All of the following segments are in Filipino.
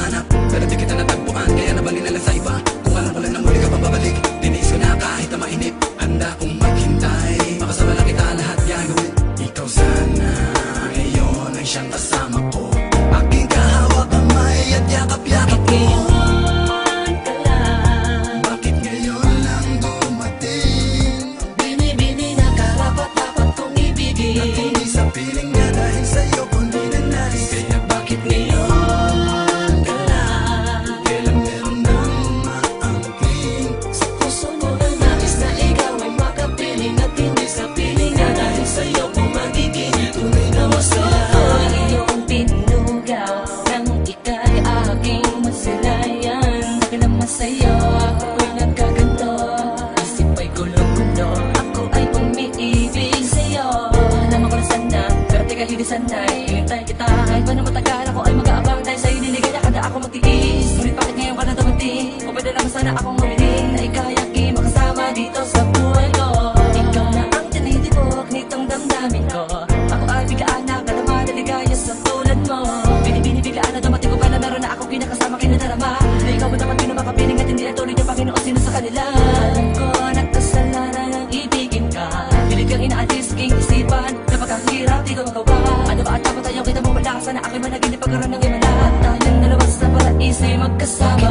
hanap, pero di kita natagpuan, kaya nabalik na lang sa iba. Kung alam ko lang na muli ka pa babalik, tinis ko na kahit na mainip. Handa kong maghintay, makasama lang kita lahat gagawin. Ikaw sana ngayon ay siyang kasama ko, aking kahawak kamay at yakap-yakap ko. Bakit ngayon lang dumating? Binibini na karapat-dapat kong ibigin, at hindi sa piling na dahil sa'yo kundi na nais. Kaya bakit ngayon ka lang? Kailan meron nang maangking sa puso mo na nais na ikaw ay makapiling, at hindi sa piling na dahil sa'yo kung magiging tunay na masaya. Iyong tinugaw nang ika'y aking masilayan. Akin ang masaya, ako'y nagkaganto, isip ay gulong-gulo, ako ay umiibig sa'yo. Naman ko na sana, pero teka hindi sanay, hinintay kita kahit pa na matagal, ako ay mag-aabang dahil sa'yo niligaya ka na ako magtiis. Ngunit bakit ngayon ka na dumating? O pwede lang sana akong humiling na ika'y aking makasama dito sa buhay ko. Ikaw na ang tinitibok nitong damdamin ko, ako ay biglaan na kalama na ligaya sa tulad mo. Binibiglaan na dumating ko pa na meron na ako kinakasama kinadarama, na ikaw mo dapat pinamakapiling at hindi ay tuloy ng Panginoon sino sa kanila. Alam ko nagkasalanan ang ibigin ka, pilit kang inaalis sa aking isipan, kapag ang hirap di ko magawa. Ano ba at dapat tayo kita mo wala, sana ako'y managinip pagkaroon ng imala, at tayong dalawa sa paraiso ay magkasama.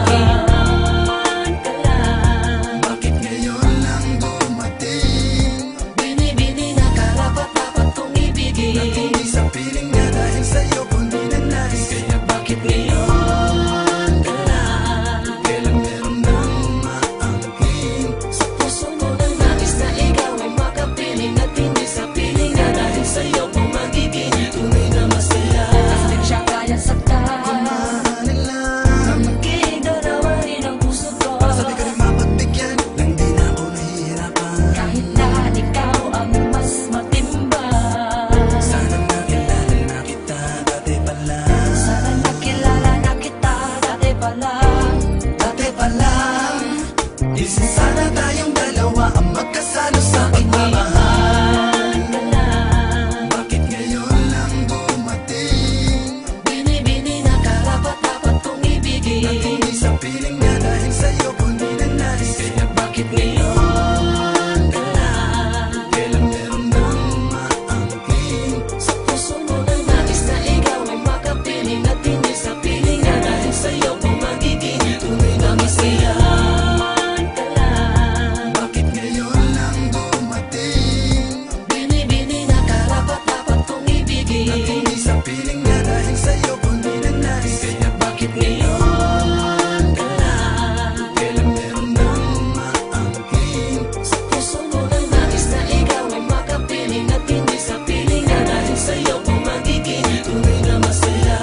Bakit ngayon lang dumating? Binibini na karapat-dapat kong ibigin, at hindi sa piling na dahil sa'yo kundi na nais. Kaya bakit ngayon ka lang? Kailan meron nang maangking sa puso mo na nais na ikaw ay makapiling, at hindi sa piling na dahil sa'yo kung magiging tunay na masaya. Kasi di siya kaya saktan, Mahalin lang, maging dalawahin ang puso ko, para sabi ka rin mapagbigyan, nang di na ako nahihirapan. kahit na ikaw ang mas matibay. Sana nakilala na kita dati pa lang. Sana nakilala na kita dati pa lang. Dati pa lang, isa sana tayong dalawa ang magkasalo sa pagmamahal. Bakit ngayon lang dumating? Binibini na karapat-dapat kong ibigin, at hindi sa piling na dahil sa'yo kundi na nais. Kaya bakit ngayon ka lang? Kailan meron nang maangking sa puso mo na nais na ikaw ay makapiling, at hindi sa piling na dahil sa'yo kung magiging tunay na masaya. Bakit ngayon lang dumating? Binibini na karapat-dapat kong ibigin, at hindi sa piling na dahil sa'yo kundi na nais. Kaya bakit ngayon ka lang? Kailan meron nang maangking sa puso mo na nais na ikaw ay makapiling, at hindi sa piling na dahil sa'yo kung magiging tunay na masaya.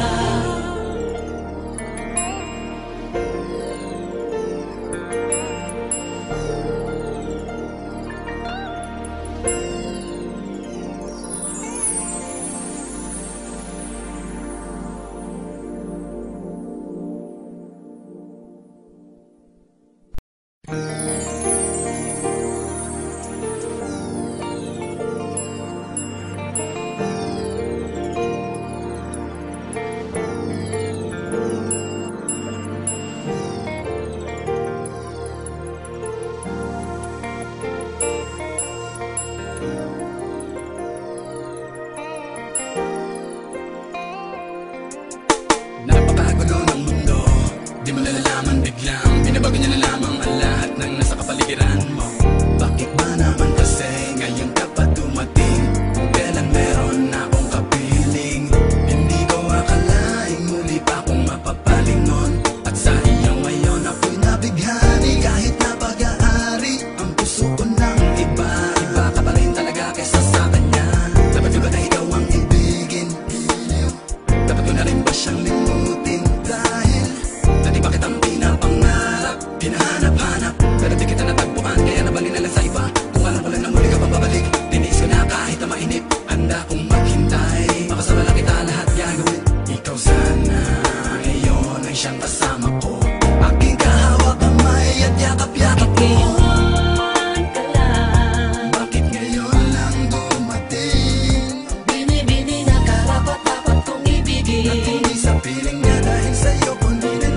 Napakagulo ng mundo, di mo nalalaman biglang binabago niya na lamang ang lahat ng nasa kapaligiran mo. Bakit ba naman kasi ngayon ka pa dumating? Kung kailan meron na akong kapiling, hindi ko akalaing muli pa akong mapapalingon. At sa iyo ngayon ako'y nabighani, kahit na pag-aari ang puso ko ng iba. Iba ka pa rin talaga kesa sa kanya. Dapat ba na ikaw ang ibigin? Dapat ko na rin ba siyang limutin? Dahil dati bakit ang pinapangarap, hinahanap-hanap, pero di kita natagpuan, kaya nabalik na lang sa iba. Kung alam ko lang na muli ka pa babalik, tinis ko na kahit na mainip. Handa kong maghintay, makasama lang kita lahat gagawin. Ikaw sana ngayon ay siyang kasama ko, aking kahawak kamay at yakap-yakap ko. Bakit ngayon lang dumating? Binibini na karapat-dapat kong ibigin, at hindi sa piling na dahil sa'yo kundi na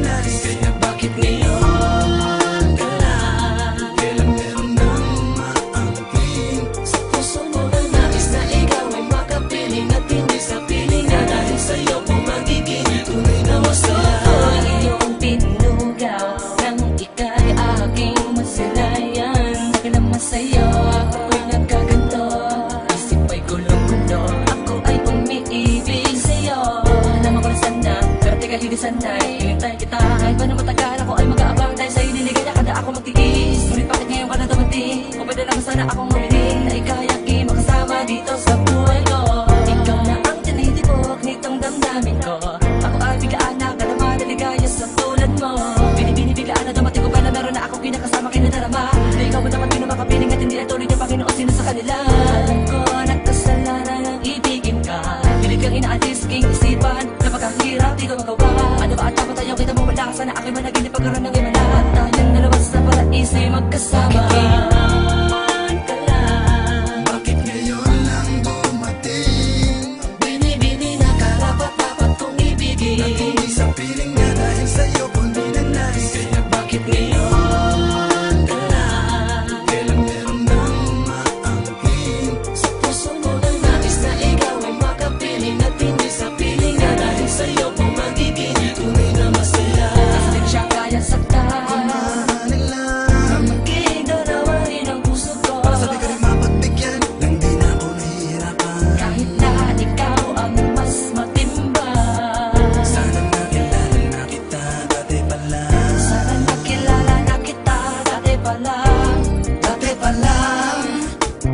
hinintay kita. Kahit pa na matagal ako ay mag-aabang, dahil sa'yo niligaya ka na ako magtiis. Ngunit bakit ngayon ka na dumating? Kung pwede lang sana akong humiling na ika'y aking makasama dito sa buhay ko. Ikaw na ang tinitibok nitong damdamin ko. Ako ay biglaan na ka na madaligaya sa tulad mo. Binibiglaan na dumating ko pa na meron na akong kinakasama kinadarama. Na ikaw mo naman pinumakapiling at hindi na tuloy niya Panginoon sino sa kanila. Alam ko nagkasalanan ang ibigin ka. Pilit kang inaalis king isipan. Napakahirap di ko magawa. Ano ba at dapat ayaw kita mo wala. Sana ako'y managinip pagkaroon ng imala. At tayong nalabas sa paraiso'y magkasama. Bakit ngayon ka lang? Bakit ngayon lang dumating? Binibini na karapat-dapat kong ibigin. At hindi sa piling na dahil sa'yo kundi na nais. Kaya Bakit ngayon ka lang? kailan meron nang maangkin? Sa puso mo nang nais na ikaw ay makapiling. At hindi sa piling na dahil sa'yo kung magiging tunay na masaya. Kasi di ko siya kaya saktan. Mahalin lang. Maging darawain ang puso ko. Para sabi ka rin mapagbigyan nang di na ako nahihirapan. Kahit na ikaw ang mas matibay. Sana nakilala na kita dati pa lang. Sana nakilala na kita dati pa lang. Dati pa lang.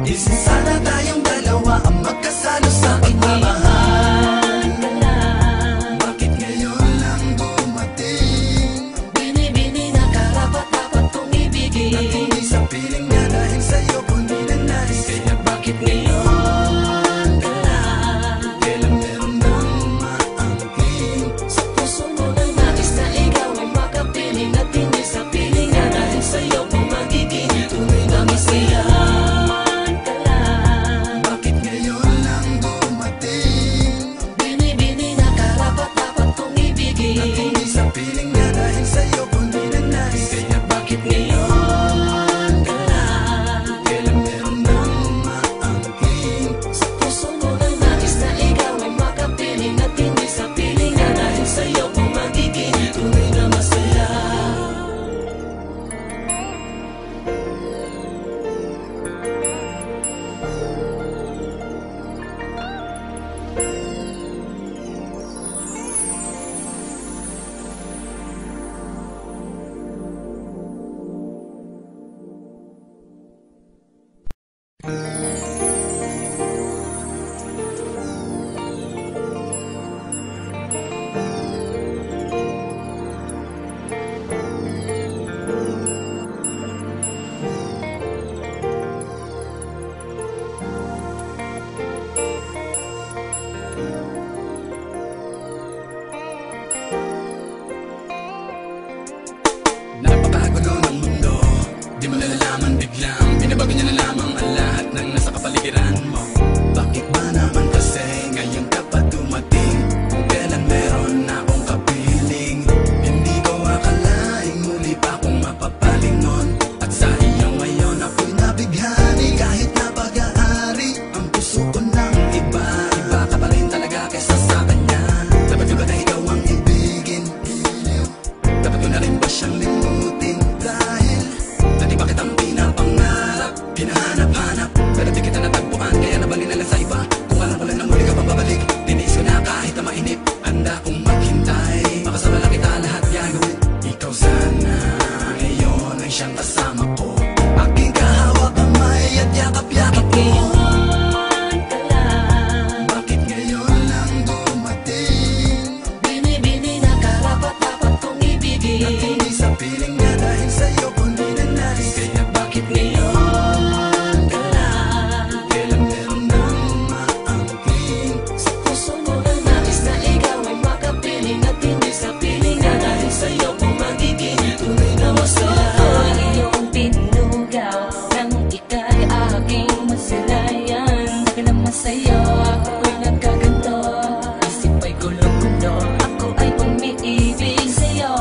Isip sana tayong dalawa ang magkasalo sa pagmamahal. Ka lang. Bakit ngayon lang dumating? Binibini na karapat-dapat kong ibigin. At hindi sa piling na dahil sa'yo kundi na nais. Kaya Bakit ngayon ka lang? kailan meron nang maangkin? Sa puso mo nang nais na ikaw ay makapiling. At hindi sa piling na dahil sa'yo kung magiging tunay na masaya. Ka lang. Bakit ngayon lang dumating? Binibini na karapat-dapat kong ibigin. At hindi sa piling na dahil sa'yo kundi na nais. Kaya Bakit ngayon ka lang? kailan meron nang maangkin? Sa puso mo nang nais na ikaw ay makapiling. At hindi sa piling na dahil sa'yo kung magiging tunay na masaya. Napakagulo ng mundo, di mo nalalaman biglang binabago niya na lamang ang lahat ng nasa kapaligiran mo. Bakit ba naman kasi ngayon ka pa dumating? Kung kailan meron na akong kapiling. Hindi ko akalaing muli pa akong mapapalingon. At sa iyo ngayon ako'y nabighani. Kahit na pag-aari ang puso ko ng iba. Iba ka pa rin talaga kesa sa kanya. Dapat ko ba na ikaw ang ibigin? Dapat ko na rin ba siyang limutin? Dahil dati bakit ang pinapangarap, hinahanap-hanap, pero di kita natagpuan, kaya nabali na lang sa iba. Kung alam ko lang na muli ka pang babalik, tiniis ko na kahit na mainip. Handa kong maghintay, makasama lang kita lahat gagawin. Ikaw sana ngayon ay siyang kasama ko. Aking kahawak kamay at yakap-yakap ko. Ngayon ka lang. Bakit ngayon lang dumating? Binibini na karapat-dapat kong ibigin. At hindi sa piling na dahil sa'yo kundi na nais. Kaya Bakit ngayon ka lang? kailan meron nang maangkin? Sa puso mo nang nais na ikaw ay makapiling. At hindi sa piling na dahil sa'yo kung magiging tunay na masaya. Ang iyong pinugaw nang ika'y aking masilayan. Dahil naman sa'yo ako'y nagkaganto. Isip ay gulong-gulo, ako ay umiibig sa'yo.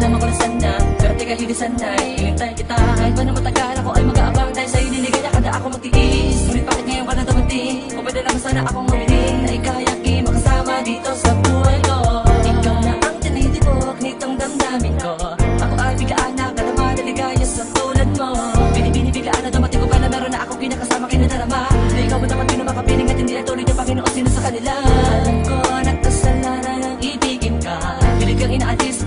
Naman ko na sana, pero teka hindi sanay. Hinintay kita kahit pa na matagal ako ay mag-aabang. Dahil sa'yo niligaya ka na ako magtiis. Ngunit bakit ngayon ka na dumating? Kung pwede lang sana akong humiling na ika'y aking makasama dito sa buhay ko. Ikaw na ang tinitibok nitong damdamin ko. Ako ay biglaan na ka na madaligaya sa tulad mo. Binibiglaan na dumating ko pa na meron na akong kinakasama kinadarama. Na ikaw mo naman pinumakapiling at hindi na tuloy niya Panginoon sino sa kanila. Alam ko nagkasalanan ang ibigin ka. Pilit kang inaalis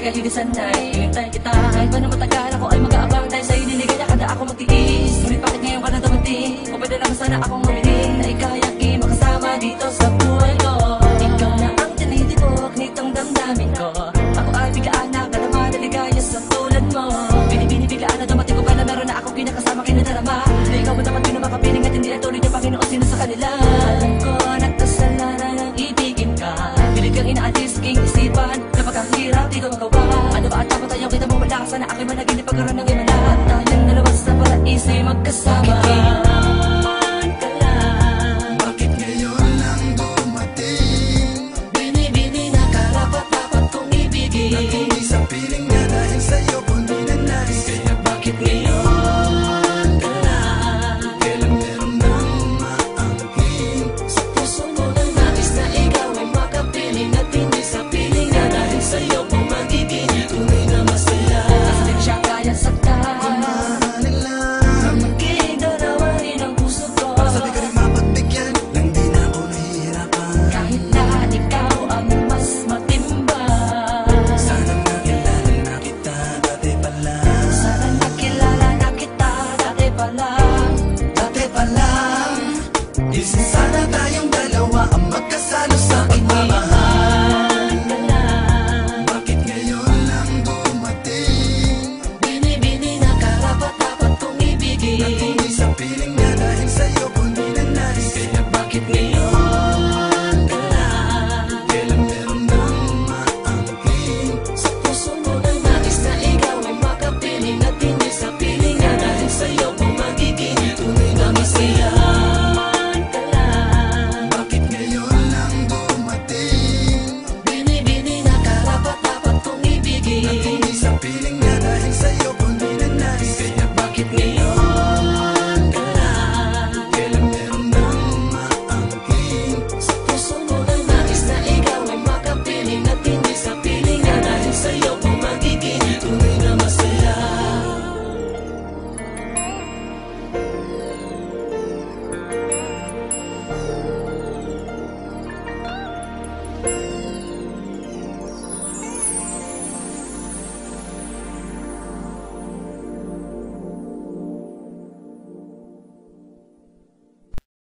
kahit di sanay, hintay